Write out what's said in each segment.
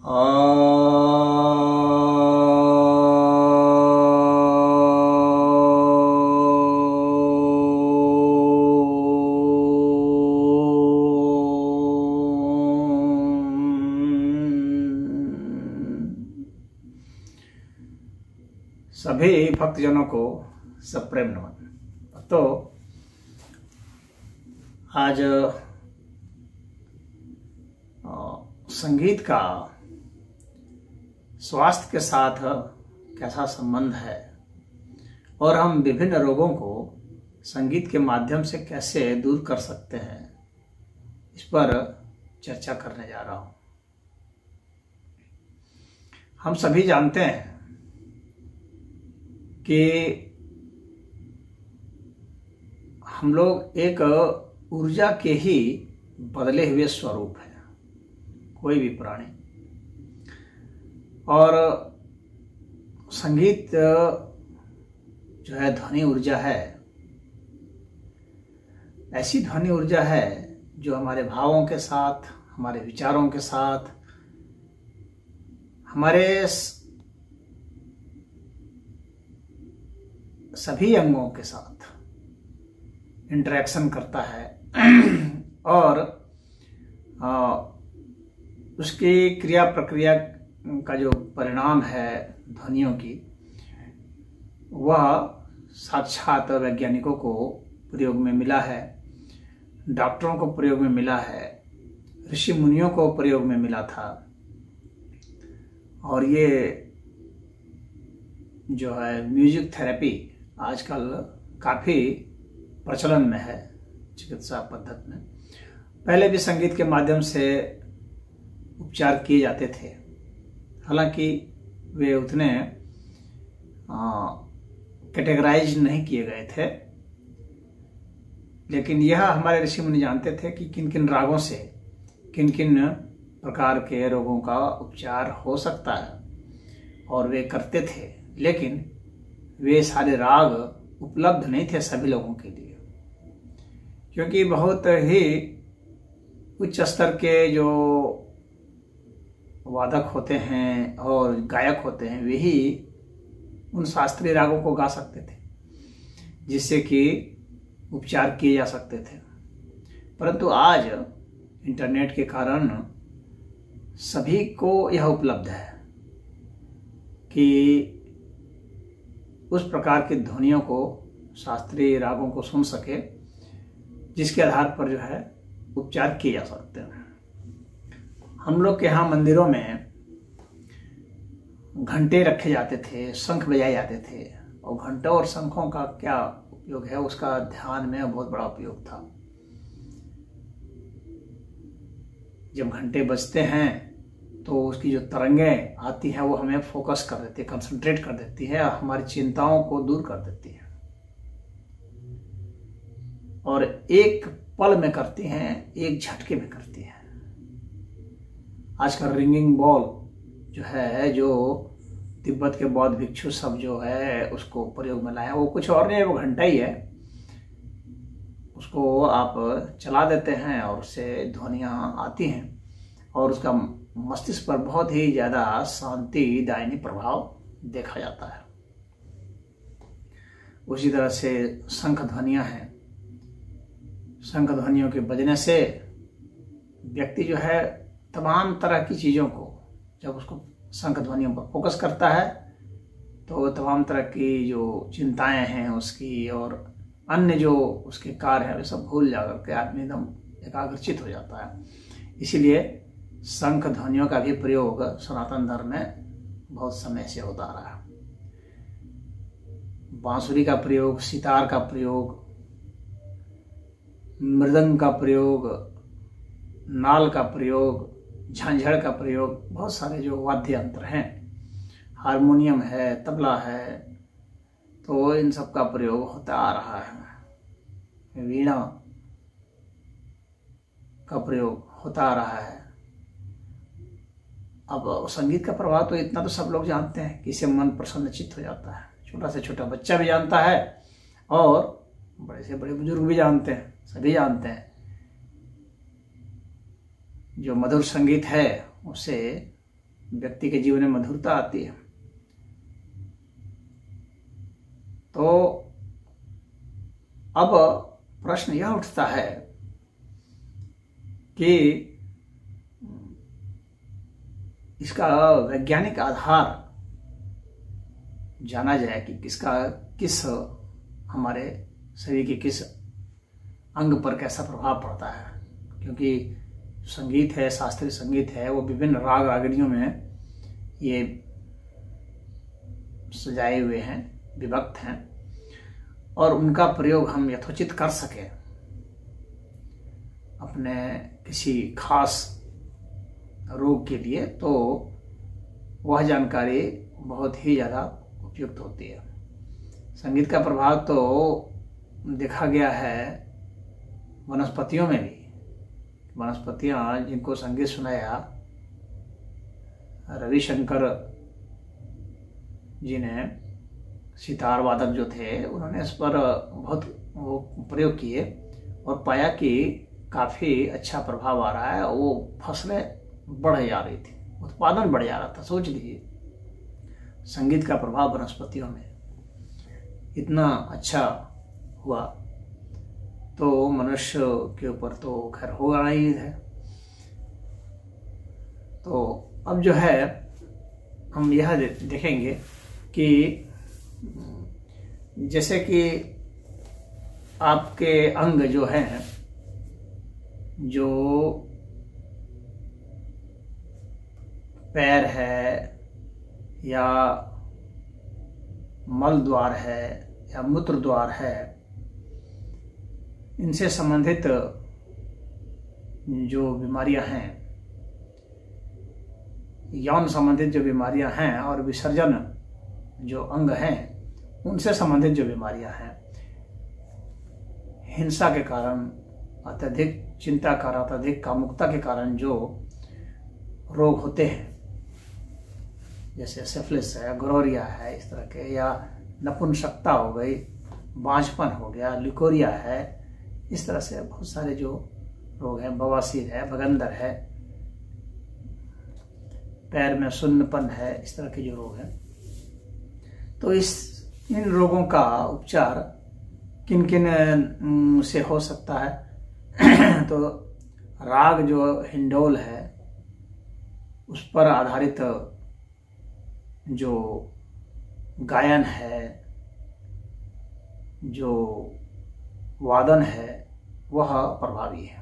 सभी भक्तजनों को सप्रेम नमन। तो आज संगीत का स्वास्थ्य के साथ कैसा संबंध है और हम विभिन्न रोगों को संगीत के माध्यम से कैसे दूर कर सकते हैं, इस पर चर्चा करने जा रहा हूं। हम सभी जानते हैं कि हम लोग एक ऊर्जा के ही बदले हुए स्वरूप है, कोई भी प्राणी। और संगीत जो है ध्वनि ऊर्जा है, ऐसी ध्वनि ऊर्जा है जो हमारे भावों के साथ, हमारे विचारों के साथ, हमारे सभी अंगों के साथ इंटरेक्शन करता है और उसकी क्रिया प्रक्रिया का जो परिणाम है ध्वनियों की, वह साक्षात वैज्ञानिकों को प्रयोग में मिला है, डॉक्टरों को प्रयोग में मिला है, ऋषि मुनियों को प्रयोग में मिला था। और ये जो है म्यूजिक थेरेपी आजकल काफ़ी प्रचलन में है चिकित्सा पद्धति में। पहले भी संगीत के माध्यम से उपचार किए जाते थे, हालांकि वे उतने कैटेगराइज नहीं किए गए थे, लेकिन यह हमारे ऋषि मुनि जानते थे कि किन किन रागों से किन किन प्रकार के रोगों का उपचार हो सकता है, और वे करते थे। लेकिन वे सारे राग उपलब्ध नहीं थे सभी लोगों के लिए, क्योंकि बहुत ही उच्च स्तर के जो वादक होते हैं और गायक होते हैं, वे ही उन शास्त्रीय रागों को गा सकते थे जिससे कि उपचार किए जा सकते थे। परंतु आज इंटरनेट के कारण सभी को यह उपलब्ध है कि उस प्रकार की ध्वनियों को, शास्त्रीय रागों को सुन सके, जिसके आधार पर जो है उपचार किए जा सकते हैं। हम लोग के यहाँ मंदिरों में घंटे रखे जाते थे, शंख बजाए जाते थे, और घंटों और शंखों का क्या उपयोग है उसका ध्यान में बहुत बड़ा उपयोग था। जब घंटे बजते हैं तो उसकी जो तरंगें आती हैं वो हमें फोकस कर देती है, कंसंट्रेट कर देती है, हमारी चिंताओं को दूर कर देती है और एक पल में करती हैं, एक झटके में करती हैं। आजकल रिंगिंग बॉल जो है, जो तिब्बत के बौद्ध भिक्षु सब जो है उसको प्रयोग में लाया, वो कुछ और नहीं है, वो घंटा ही है। उसको आप चला देते हैं और उससे ध्वनियाँ आती हैं और उसका मस्तिष्क पर बहुत ही ज्यादा शांतिदायिनी प्रभाव देखा जाता है। उसी तरह से शंख ध्वनियां हैं। शंख ध्वनियों के बजने से व्यक्ति जो है तमाम तरह की चीजों को, जब उसको शंख ध्वनियों पर फोकस करता है तो तमाम तरह की जो चिंताएं हैं उसकी और अन्य जो उसके कार्य हैं वे सब भूल जाकर के आदमी एकदम एकाग्रचित हो जाता है। इसीलिए शंख ध्वनियों का भी प्रयोग सनातन धर्म में बहुत समय से होता रहा है। बांसुरी का प्रयोग, सितार का प्रयोग, मृदंग का प्रयोग, नाल का प्रयोग, झांझड़ का प्रयोग, बहुत सारे जो वाद्य यंत्र हैं, हारमोनियम है, तबला है, तो इन सब का प्रयोग होता आ रहा है। वीणा का प्रयोग होता आ रहा है। अब संगीत का प्रभाव तो इतना तो सब लोग जानते हैं कि इससे मन प्रसन्नचित्त हो जाता है। छोटा से छोटा बच्चा भी जानता है और बड़े से बड़े बुजुर्ग भी जानते हैं, सभी जानते हैं। जो मधुर संगीत है उससे व्यक्ति के जीवन में मधुरता आती है। तो अब प्रश्न यह उठता है कि इसका वैज्ञानिक आधार जाना जाए कि किस हमारे शरीर के किस अंग पर कैसा प्रभाव पड़ता है। क्योंकि संगीत है, शास्त्रीय संगीत है, वो विभिन्न राग रागिनियों में ये सजाए हुए हैं, विभक्त हैं, और उनका प्रयोग हम यथोचित कर सके अपने किसी खास रोग के लिए, तो वह जानकारी बहुत ही ज़्यादा उपयुक्त होती है। संगीत का प्रभाव तो देखा गया है वनस्पतियों में भी। वनस्पतियां जिनको संगीत सुनाया, रविशंकर जी ने, सितार वादक जो थे, उन्होंने इस पर बहुत वो प्रयोग किए और पाया कि काफ़ी अच्छा प्रभाव आ रहा है। वो फसलें बढ़ जा रही थी, उत्पादन बढ़ जा रहा था। सोच लीजिए, संगीत का प्रभाव वनस्पतियों में इतना अच्छा हुआ तो मनुष्य के ऊपर तो खैर होगा ही है। तो अब जो है हम यह देखेंगे कि जैसे कि आपके अंग जो हैं, जो पैर है या मल द्वार है या मूत्र द्वार है, इनसे संबंधित जो बीमारियां हैं, यौन संबंधित जो बीमारियां हैं, और विसर्जन जो अंग हैं उनसे संबंधित जो बीमारियां हैं, हिंसा के कारण, अत्यधिक चिंता कारण, अत्यधिक कामुकता के कारण जो रोग होते हैं, जैसे सिफिलिस है, गोनोरिया है, इस तरह के, या नपुंसकता हो गई, बांझपन हो गया, लिकोरिया है, इस तरह से बहुत सारे जो रोग हैं, बवासीर है, बगंदर है, पैर में सुन्नपन है, इस तरह के जो रोग हैं, तो इन रोगों का उपचार किन किन से हो सकता है। तो राग जो हिंडोल है, उस पर आधारित जो गायन है, जो वादन है, वह प्रभावी है।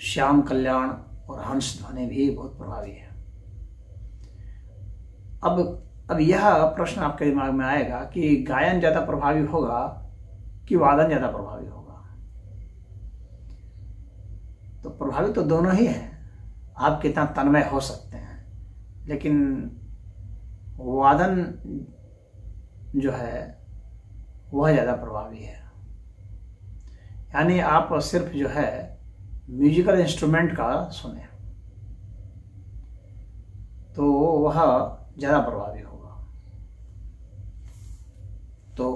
श्याम कल्याण और हंस ध्वनि भी बहुत प्रभावी है। अब यह प्रश्न आपके दिमाग में आएगा कि गायन ज्यादा प्रभावी होगा कि वादन ज्यादा प्रभावी होगा। तो प्रभावी तो दोनों ही हैं, आप कितना तन्मय हो सकते हैं, लेकिन वादन जो है वह ज्यादा प्रभावी है। यानी आप सिर्फ जो है म्यूजिकल इंस्ट्रूमेंट का सुने तो वह ज्यादा प्रभावी होगा। तो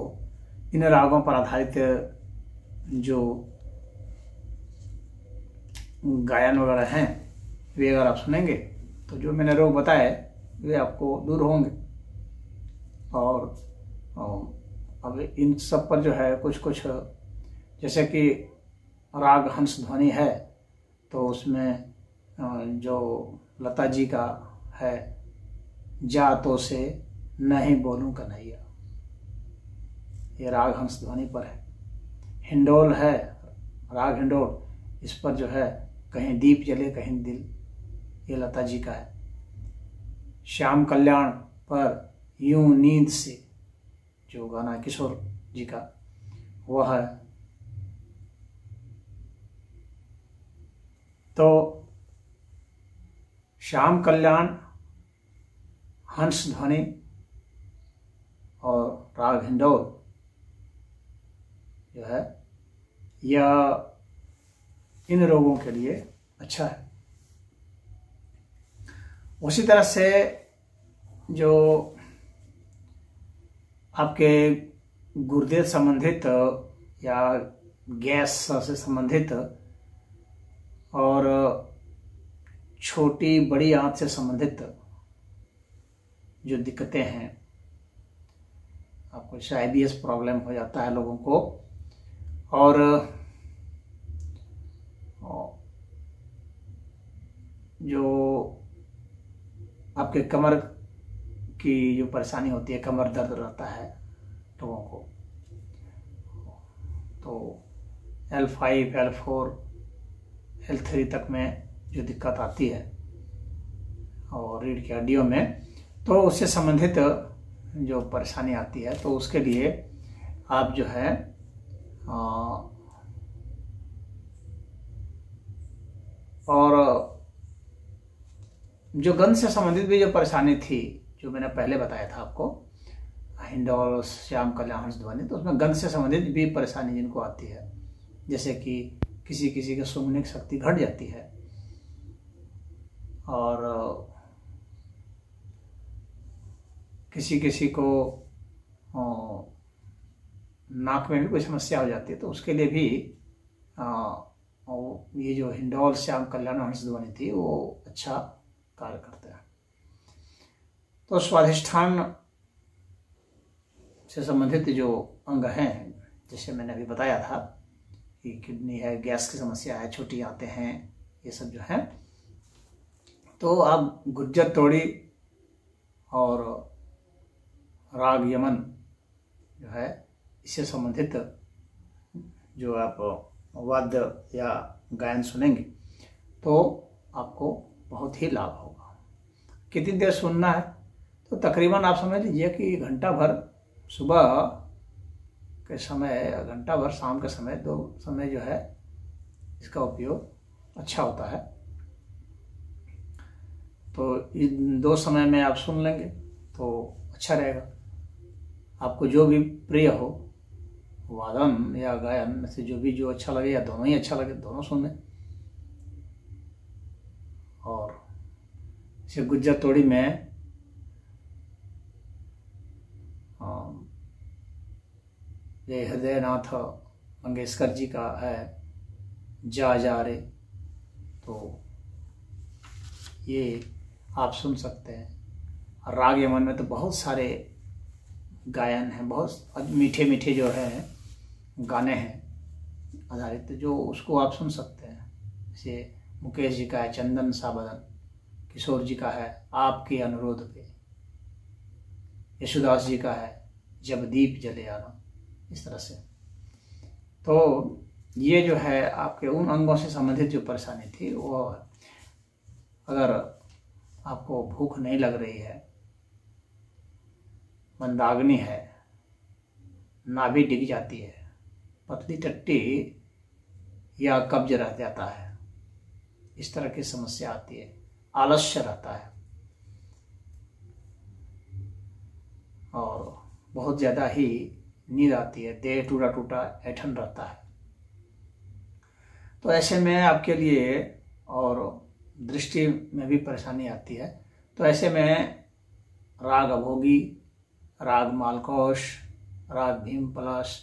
इन रागों पर आधारित जो गायन वगैरह हैं, वे अगर आप सुनेंगे तो जो मैंने रोग बताए वे आपको दूर होंगे। और अब इन सब पर जो है कुछ कुछ, जैसे कि राग हंस ध्वनि है, तो उसमें जो लता जी का है, जा तो से नहीं बोलूं कन्हैया, ये राग हंस ध्वनि पर है। हिंडोल है, राग हिंडोल, इस पर जो है कहीं दीप जले कहीं दिल, ये लता जी का है। श्याम कल्याण पर यूं नींद से, जो गाना किशोर जी का, वह है। तो श्याम कल्याण, हंस ध्वनि और राग हिंडोल जो है, यह इन रोगों के लिए अच्छा है। उसी तरह से जो आपके गुर्दे संबंधित या गैस से संबंधित और छोटी बड़ी आंत से संबंधित जो दिक्कतें हैं, आपको IBS प्रॉब्लम हो जाता है लोगों को, और जो आपके कमर की जो परेशानी होती है, कमर दर्द रहता है लोगों को, तो L5, L4, L3 तक में जो दिक्कत आती है और रीढ़ की हड्डियों में, तो उससे संबंधित जो परेशानी आती है, तो उसके लिए आप जो है और जो गंध से संबंधित भी जो परेशानी थी, जो मैंने पहले बताया था आपको, हिंडोल, श्याम कल्याण, हंसध्वनि, तो उसमें गंध से संबंधित भी परेशानी जिनको आती है, जैसे कि किसी किसी की सूंघने की शक्ति घट जाती है, और किसी किसी को नाक में भी कोई समस्या हो जाती है, तो उसके लिए भी ये जो हिंडोल, श्याम कल्याण, हंसध्वनि थी, वो अच्छा कार्य करते हैं। तो स्वाधिष्ठान से संबंधित जो अंग हैं, जैसे मैंने अभी बताया था कि किडनी है, गैस की समस्या है, छोटी आंतें हैं, ये सब जो है, तो आप गुज्जर तोड़ी और राग यमन जो है, इससे संबंधित जो आप वाद्य या गायन सुनेंगे तो आपको बहुत ही लाभ होगा। कितनी देर सुनना है, तो तकरीबन आप समझ लीजिए कि घंटा भर सुबह के समय, घंटा भर शाम के समय, 2 समय जो है इसका उपयोग अच्छा होता है। तो इन 2 समय में आप सुन लेंगे तो अच्छा रहेगा। आपको जो भी प्रिय हो, वादन या गायन में से जो अच्छा लगे, या दोनों ही अच्छा लगे, दोनों सुन लें। और इसे गुज्जर तोड़ी में ये हृदयनाथ मंगेशकर जी का है, जा रे, तो ये आप सुन सकते हैं। राग यमन में तो बहुत सारे गायन हैं, बहुत मीठे मीठे जो है गाने हैं आधारित, जो उसको आप सुन सकते हैं। जैसे मुकेश जी का है चंदन सा बदन, किशोर जी का है आपके अनुरोध पे, यशुदास जी का है जब दीप जले आना, इस तरह से। तो ये जो है आपके उन अंगों से संबंधित जो परेशानी थी, वो अगर आपको भूख नहीं लग रही है, मंदाग्नि है, नाभि डिग जाती है, पतली टट्टी या कब्ज रह जाता है, इस तरह की समस्या आती है, आलस्य रहता है और बहुत ज़्यादा ही नींद आती है, देह टूटा टूटा ऐठन रहता है, तो ऐसे में आपके लिए, और दृष्टि में भी परेशानी आती है, तो ऐसे में राग अभोगी, राग मालकोश, राग भीम पलाश,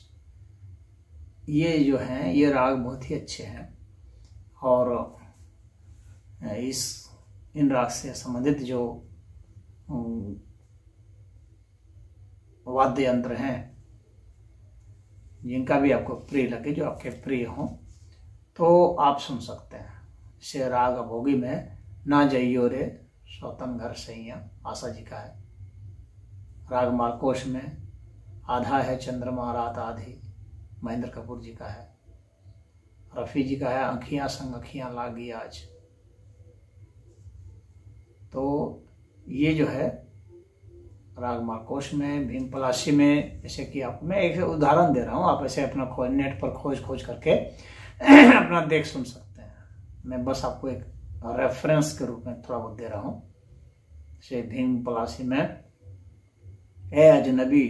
ये जो हैं ये राग बहुत ही अच्छे हैं। और इन राग से संबंधित जो वाद्य यंत्र हैं, जिनका भी आपको प्रिय लगे, जो आपके प्रिय हों, तो आप सुन सकते हैं। जैसे राग अभोगी में ना जइयो रे सौतन घर सैया, आशा जी का है। राग मालकोश में आधा है चंद्रमा रात आधी, महेंद्र कपूर जी का है। रफ़ी जी का है अखियां संग अखियां लागी आज। तो ये जो है राग मालकोश में, भीम पलाशी में, जैसे कि आप, मैं एक उदाहरण दे रहा हूँ, आप ऐसे अपना नेट पर खोज करके अपना देख सुन सकते हैं। मैं बस आपको एक रेफरेंस के रूप में थोड़ा बहुत दे रहा हूँ। जैसे भीम पलाशी में ए अजनबी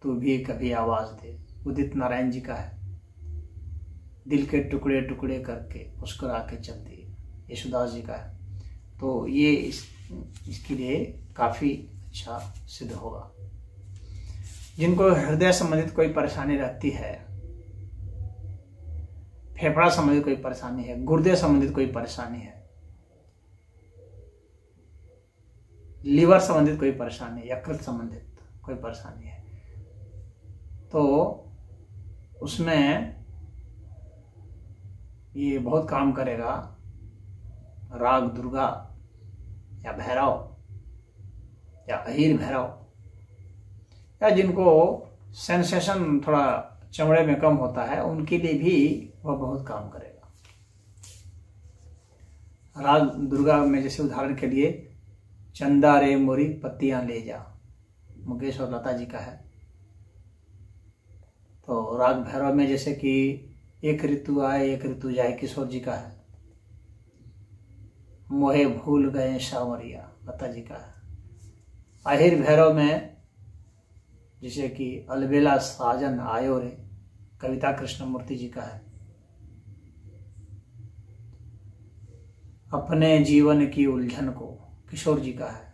तू भी कभी आवाज दे, उदित नारायण जी का है। दिल के टुकड़े टुकड़े करके मुस्कुरा के चल दिए, यशुदास जी का है। तो ये इसके लिए काफ़ी अच्छा सिद्ध होगा। जिनको हृदय संबंधित कोई परेशानी रहती है, फेफड़ा संबंधित कोई परेशानी है, गुर्दे संबंधित कोई परेशानी है, लीवर संबंधित कोई परेशानी, यकृत संबंधित कोई परेशानी है तो उसमें ये बहुत काम करेगा राग दुर्गा या भैरव या अहीर भैरव, या जिनको सेंसेशन थोड़ा चमड़े में कम होता है उनके लिए भी वह बहुत काम करेगा। राग दुर्गा में जैसे उदाहरण के लिए चंदा रे मोरी पत्तियां ले जा, मुकेश और लता जी का है। तो राग भैरव में जैसे कि एक ऋतु आए एक ऋतु जाए, किशोर जी का है। मोहे भूल गए सावरिया, लता जी का है। अहीर भैरव में जैसे कि अलबेला साजन आयो रे, कविता कृष्णमूर्ति जी का है। अपने जीवन की उलझन को, किशोर जी का है।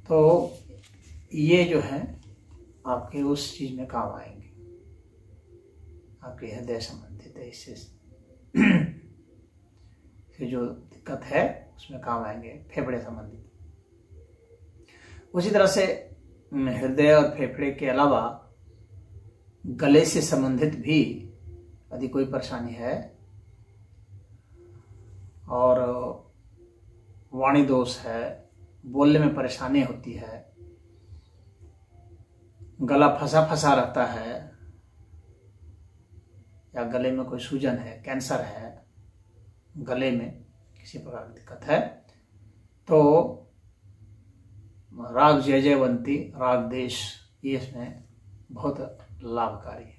तो ये जो है आपके उस चीज में काम आएंगे, आपके हृदय संबंधित है, इससे जो दिक्कत है उसमें काम आएंगे, फेफड़े संबंधित। उसी तरह से हृदय और फेफड़े के अलावा गले से संबंधित भी यदि कोई परेशानी है और वाणी दोष है, बोलने में परेशानी होती है, गला फंसा फंसा रहता है, या गले में कोई सूजन है, कैंसर है, गले में किसी प्रकार की दिक्कत है, तो राग जय जयवंती, राग देश, ये इसमें बहुत लाभकारी है।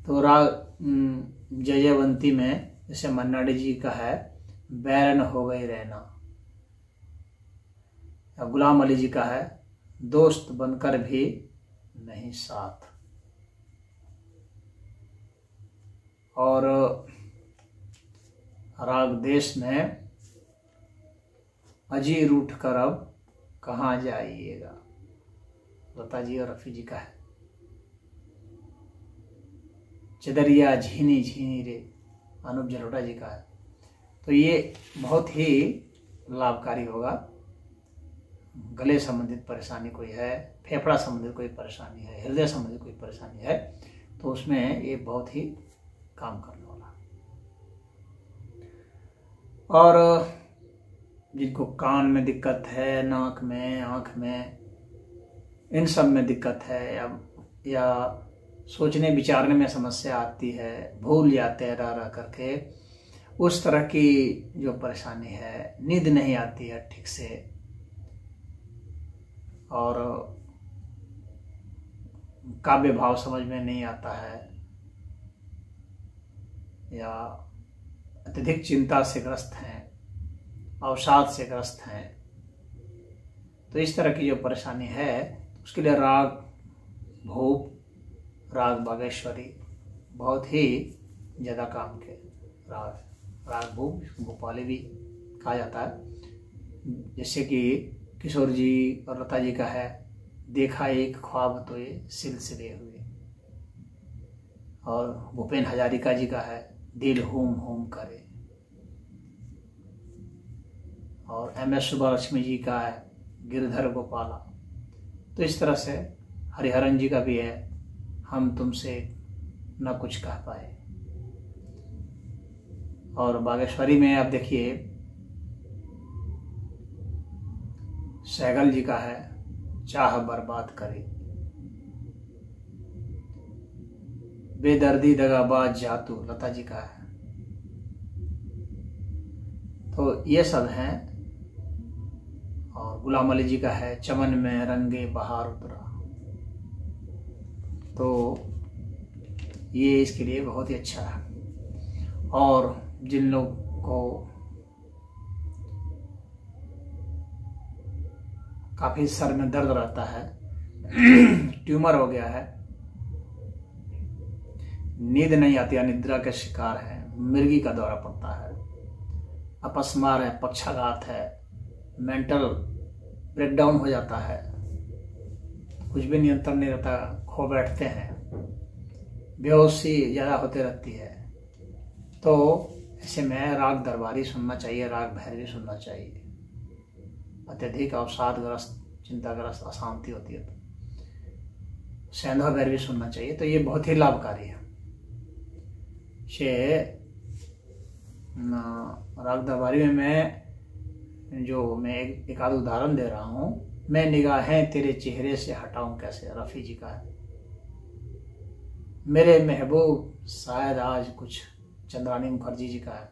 तो राग जय जयवंती में जैसे मन्नाडी जी का है बैरन हो गई रहना, या गुलाम अली जी का है दोस्त बनकर भी नहीं साथ, और राग देश में अजी रूठ कर अब कहाँ जाइएगा, लता जी और रफी जी का है। चदरिया झीनी झीनी रे, अनूप जलोटा जी का है। तो ये बहुत ही लाभकारी होगा। गले संबंधित परेशानी कोई है, फेफड़ा संबंधित कोई परेशानी है, हृदय संबंधित कोई परेशानी है, तो उसमें ये बहुत ही काम करने वाला। और जिनको कान में दिक्कत है, नाक में, आँख में, इन सब में दिक्कत है, या सोचने विचारने में समस्या आती है, भूल जाते हैं रह करके, उस तरह की जो परेशानी है, नींद नहीं आती है ठीक से, और काव्य भाव समझ में नहीं आता है, या अत्यधिक चिंता से ग्रस्त हैं, अवसाद से ग्रस्त हैं, तो इस तरह की जो परेशानी है उसके लिए राग भूप, राग बागेश्वरी बहुत ही ज़्यादा काम के राग भूप, भोपाली भी कहा जाता है। जैसे कि किशोर जी और लता जी का है देखा एक ख्वाब तो ये सिलसिले हुए, और भूपेन हजारिका जी का है दिल हुम हुम करे, और MS सुब्बालक्ष्मी जी का है गिरधर गोपाला। तो इस तरह से हरिहरन जी का भी है हम तुमसे न कुछ कह पाए। और बागेश्वरी में आप देखिए सहगल जी का है चाह बर्बाद करे, बेदर्दी दगाबाज जातू, लता जी का है। तो ये सब हैं। और गुलाम अली जी का है चमन में रंगे बहार उतरा, तो ये इसके लिए बहुत ही अच्छा है। और जिन लोग को काफी सर में दर्द रहता है, ट्यूमर हो गया है, नींद नहीं आती है, निद्रा के शिकार है, मिर्गी का दौरा पड़ता है, अपस्मार है, पक्षाघात है, मेंटल ब्रेकडाउन हो जाता है, कुछ भी नियंत्रण नहीं रहता, खो बैठते हैं, बेहोशी ज़्यादा होते रहती है, तो ऐसे में राग दरबारी सुनना चाहिए, राग भैरवी सुनना चाहिए। अत्यधिक अवसादग्रस्त, चिंताग्रस्त, अशांति होती है तो सैंधव भैरवी सुनना चाहिए। तो ये बहुत ही लाभकारी है। राग दरबारी में मैं एक आध उदाहरण दे रहा हूँ। मैं निगाहें तेरे चेहरे से हटाऊं कैसे, रफ़ी जी का है। मेरे महबूब शायद आज कुछ, चंद्रानी मुखर्जी जी का है।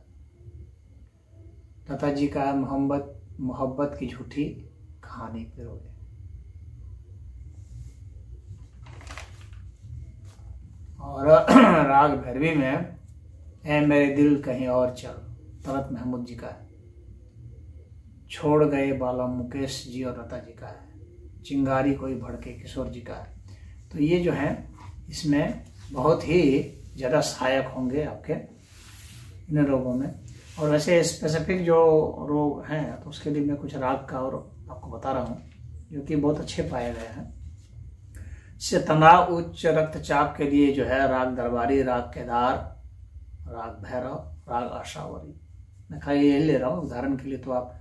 लता जी का है, मोहब्बत की झूठी कहानी पिरोगे। और राग भैरवी में ऐ मेरे दिल कहीं और चल, तलत महमूद जी का है। छोड़ गए बाला मुकेश जी और लता जी का है। चिंगारी कोई भड़के किशोर जी का है। तो ये जो है इसमें बहुत ही ज़्यादा सहायक होंगे आपके इन रोगों में। और वैसे स्पेसिफिक जो रोग हैं तो उसके लिए मैं कुछ राग का और आपको बता रहा हूँ जो कि बहुत अच्छे पाए गए हैं। इससे तनाव, उच्च रक्तचाप के लिए जो है राग दरबारी, राग केदार, राग भैरव, राग आशावरी, मैं खाली यही ले रहा हूँ उदाहरण के लिए। तो आप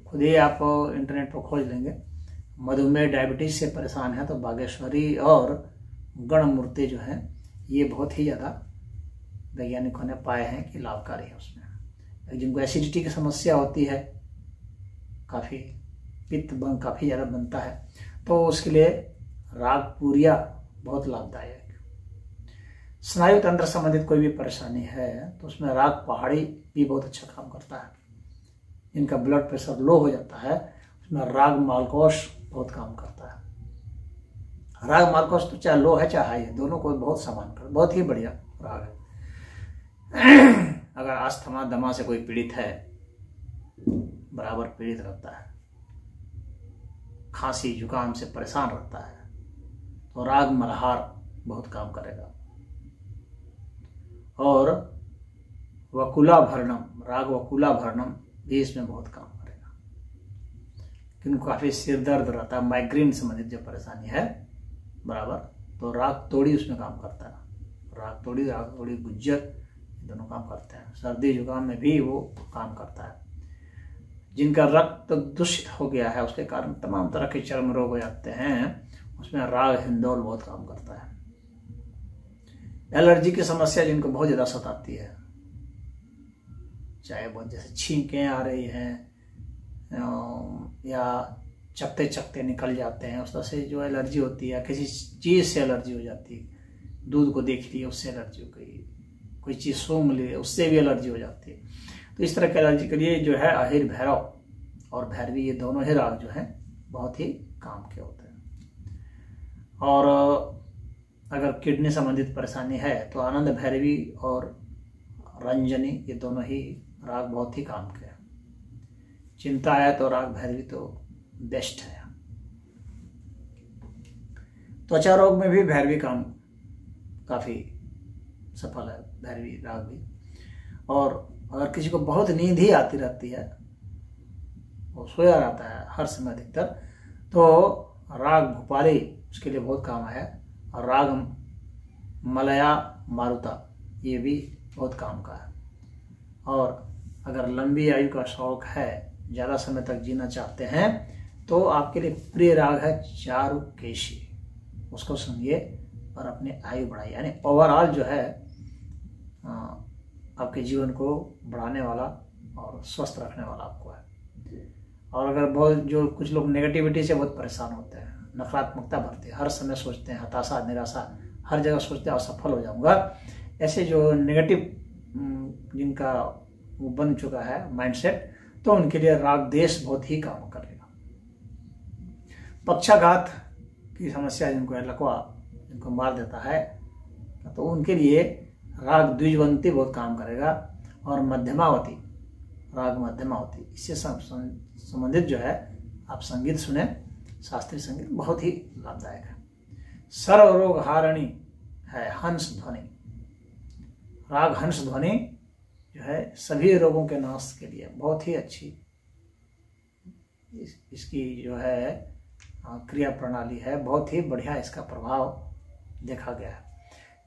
खुद ही आप इंटरनेट पर खोज लेंगे। मधुमेह, डायबिटीज से परेशान है तो बागेश्वरी और गणमूर्ति जो है ये बहुत ही ज़्यादा वैज्ञानिकों ने पाए हैं कि लाभकारी है। उसमें जिनको एसिडिटी की समस्या होती है, काफ़ी पित्त काफ़ी ज़्यादा बनता है, तो उसके लिए राग पूरिया बहुत लाभदायक। स्नायु तंत्र संबंधित कोई भी परेशानी है तो उसमें राग पहाड़ी भी बहुत अच्छा काम करता है। जिनका ब्लड प्रेशर लो हो जाता है उसमें राग मालकोश बहुत काम करता है। राग मालकोश तो चाहे लो है चाहे हाई है, दोनों को बहुत समान कर, बहुत ही बढ़िया राग है। अगर अस्थमा दमा से कोई पीड़ित है, बराबर पीड़ित रहता है, खांसी जुकाम से परेशान रहता है, तो राग मल्हार बहुत काम करेगा। और वकुला भरणम, राग वकुला भरणम भी इसमें बहुत काम करेगा। किनको काफ़ी सिर दर्द रहता है, माइग्रेन संबंधित जो परेशानी है बराबर, तो राग तोड़ी उसमें काम करता है। राग तोड़ी गुज्जर दोनों काम करते हैं। सर्दी जुकाम में भी वो काम करता है। जिनका रक्त दूषित हो गया है उसके कारण तमाम तरह के चर्म रोग हो जाते हैं, उसमें राग हिंदोल बहुत काम करता है। एलर्जी की समस्या जिनको बहुत ज़्यादा सताती है, चाहे बहुत जैसे छींकें आ रही हैं या चकते चकते निकल जाते हैं, उस तरह से जो एलर्जी होती है, किसी चीज़ से एलर्जी हो जाती है, दूध को देख लिया उससे एलर्जी हो गई, कोई चीज़ सूंघ ली उससे भी एलर्जी हो जाती है। तो इस तरह की एलर्जी के लिए जो है अहिर भैरव और भैरवी, ये दोनों ही राग जो हैं बहुत ही काम के होते हैं। और अगर किडनी संबंधित परेशानी है तो आनंद भैरवी और रंजनी, ये दोनों ही राग बहुत ही काम के हैं। चिंता है तो राग भैरवी तो बेस्ट है। त्वचा रोग में भी भैरवी काम काफ़ी सफल है, भैरवी राग भी। और अगर किसी को बहुत नींद ही आती रहती है, वो सोया रहता है हर समय अधिकतर, तो राग भूपाली उसके लिए बहुत काम है। और राग मलया मारुता ये भी बहुत काम का है। और अगर लंबी आयु का शौक है, ज़्यादा समय तक जीना चाहते हैं, तो आपके लिए प्रिय राग है चारुकेशी, उसको सुनिए और अपनी आयु बढ़ाइए। यानी ओवरऑल जो है आपके जीवन को बढ़ाने वाला और स्वस्थ रखने वाला आपको है। और अगर बहुत जो कुछ लोग नेगेटिविटी से बहुत परेशान होते हैं, नकारात्मकता भरते हैं, हर समय सोचते हैं, हताशा निराशा हर जगह सोचते हैं असफल हो जाऊंगा, ऐसे जो नेगेटिव जिनका वो बन चुका है माइंडसेट, तो उनके लिए राग देश बहुत ही काम करेगा। पक्षाघात की समस्या जिनको है, लकवा जिनको मार देता है, तो उनके लिए राग द्विजवंती बहुत काम करेगा। और मध्यमावती, राग मध्यमावती, इससे संबंधित जो है आप संगीत सुने, शास्त्रीय संगीत बहुत ही लाभदायक है। सर्व रोग हारिणी है हंस ध्वनि, राग हंस ध्वनि जो है सभी रोगों के नाश के लिए बहुत ही अच्छी इसकी जो है क्रिया प्रणाली है, बहुत ही बढ़िया इसका प्रभाव देखा गया है।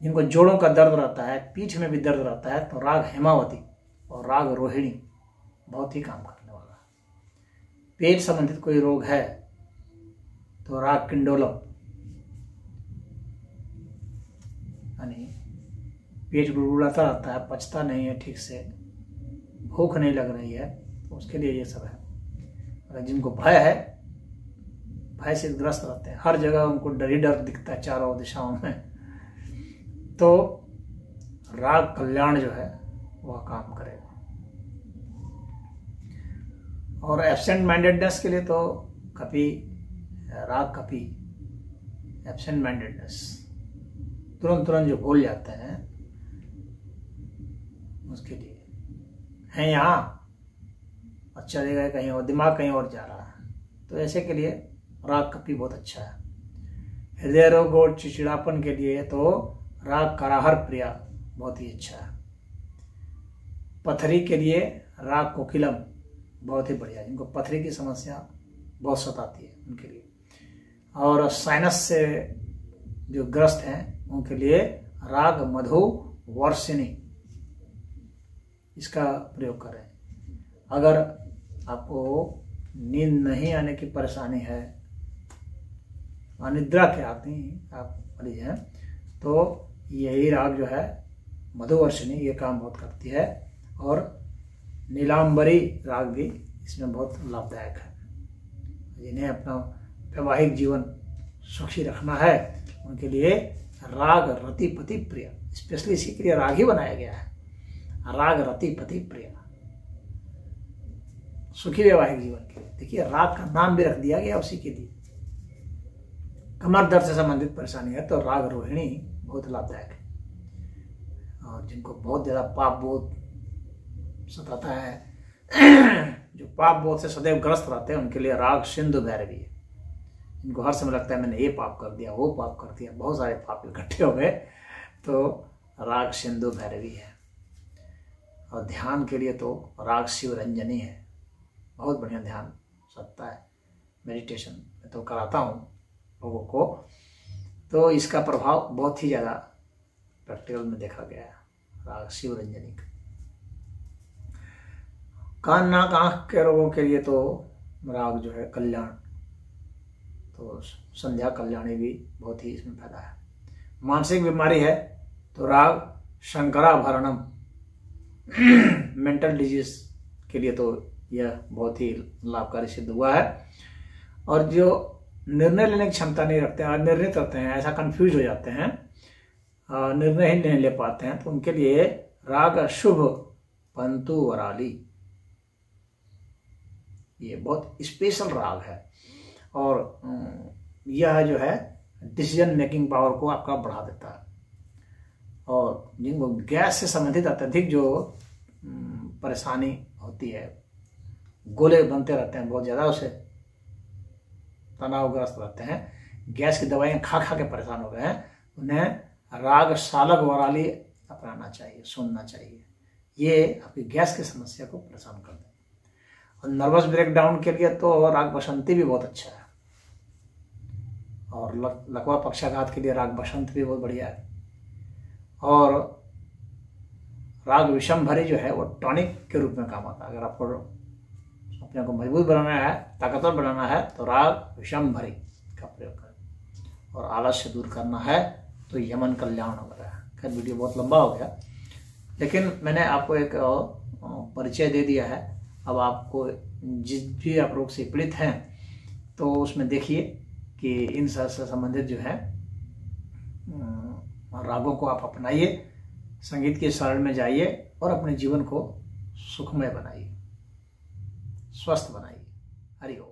जिनको जोड़ों का दर्द रहता है, पीठ में भी दर्द रहता है, तो राग हेमावती और तो राग रोहिणी बहुत ही काम करने वाला है। पेट संबंधित कोई रोग है तो राग किंडोलम, यानी पेट गुड़गुड़ाता रहता है, पचता नहीं है ठीक से, भूख नहीं लग रही है, तो उसके लिए ये सब है। अगर जिनको भय है, भय से ग्रस्त रहते हैं, हर जगह उनको डर ही डर दिखता है चारों दिशाओं में, तो राग कल्याण जो है वह काम करेगा। और एब्सेंट माइंडेडनेस के लिए तो कपि, राग कपि, एब्सेंट माइंडेडनेस, तुरंत जो भूल जाते हैं, उसके लिए है यहाँ और चले गए कहीं और, दिमाग कहीं और जा रहा है, तो ऐसे के लिए राग कपि बहुत अच्छा है। हृदय रोग और चिड़चिड़ापन के लिए तो राग कराहर प्रिया बहुत ही अच्छा है। पथरी के लिए राग कोकिलम बहुत ही बढ़िया, जिनको पथरी की समस्या बहुत सताती है उनके लिए। और साइनस से जो ग्रस्त हैं उनके लिए राग मधु वर्षिणी, इसका प्रयोग करें। अगर आपको नींद नहीं आने की परेशानी है, अनिद्रा के आती आप वाली हैं, तो यही राग जो है मधुवर्षिणी ये काम बहुत करती है। और नीलांबरी राग भी इसमें बहुत लाभदायक है। जिन्हें अपना वैवाहिक जीवन सुखी रखना है उनके लिए राग रतिपति प्रिय, स्पेशली इसी के लिए राग ही बनाया गया है, राग रतिपति प्रिय, सुखी वैवाहिक जीवन के लिए। देखिए राग का नाम भी रख दिया गया उसी के लिए। कमर दर्द से संबंधित परेशानी है तो राग रोहिणी बहुत लाभदायक है। और जिनको बहुत ज्यादा पाप बोध सताता है, जो पाप बोध से सदैव ग्रस्त रहते हैं, उनके लिए राग सिंधु भैरवी है। इनको हर समय लगता है मैंने ये पाप कर दिया, वो पाप कर दिया, बहुत सारे पाप इकट्ठे हो गए, तो राग सिंधु भैरवी है। और ध्यान के लिए तो राग शिवरंजनी है, बहुत बढ़िया ध्यान सकता है। मेडिटेशन मैं तो कराता हूँ लोगों को, तो इसका प्रभाव बहुत ही ज़्यादा प्रैक्टिकल में देखा गया है, राग शिवरंजनी का। कान नाक आँख के रोगों के लिए तो राग जो है कल्याण, तो संध्या कल्याणी भी बहुत ही इसमें फायदा है। मानसिक बीमारी है तो राग शंकराभरणम, मेंटल डिजीज के लिए तो यह बहुत ही लाभकारी सिद्ध हुआ है। और जो निर्णय लेने की क्षमता नहीं रखते हैं, अनिर्णित रहते हैं, ऐसा कंफ्यूज हो जाते हैं, निर्णय ही नहीं ले पाते हैं, तो उनके लिए राग शुभ पंतु वराली, ये बहुत स्पेशल राग है। और यह जो है डिसीजन मेकिंग पावर को आपका बढ़ा देता है। और जिनको गैस से संबंधित अत्यधिक जो परेशानी होती है, गोले बनते रहते हैं बहुत ज़्यादा, उसे तनावग्रस्त रहते हैं, गैस की दवाइयाँ खा खा के परेशान हो गए हैं, उन्हें राग शालक वराली अपनाना चाहिए, सुनना चाहिए। ये आपकी गैस की समस्या को परेशान कर दें। और नर्वस ब्रेकडाउन के लिए तो राग बसंती भी बहुत अच्छा है। और लकवा पक्षाघात के लिए राग बसंत भी बहुत बढ़िया है। और राग विषमभरी जो है वो टॉनिक के रूप में काम आता है। अगर आपको अपने को मजबूत बनाना है, ताकतवर बनाना है, तो राग विषमभरी का प्रयोग करें। और आलस्य दूर करना है तो यमन कल्याण वगैरह। खैर वीडियो बहुत लंबा हो गया, लेकिन मैंने आपको एक परिचय दे दिया है। अब आपको जिस भी आप रोग से पीड़ित हैं तो उसमें देखिए कि इन से संबंधित जो है रागों को आप अपनाइए, संगीत के शरण में जाइए और अपने जीवन को सुखमय बनाइए, स्वस्थ बनाइए। हरि ओम।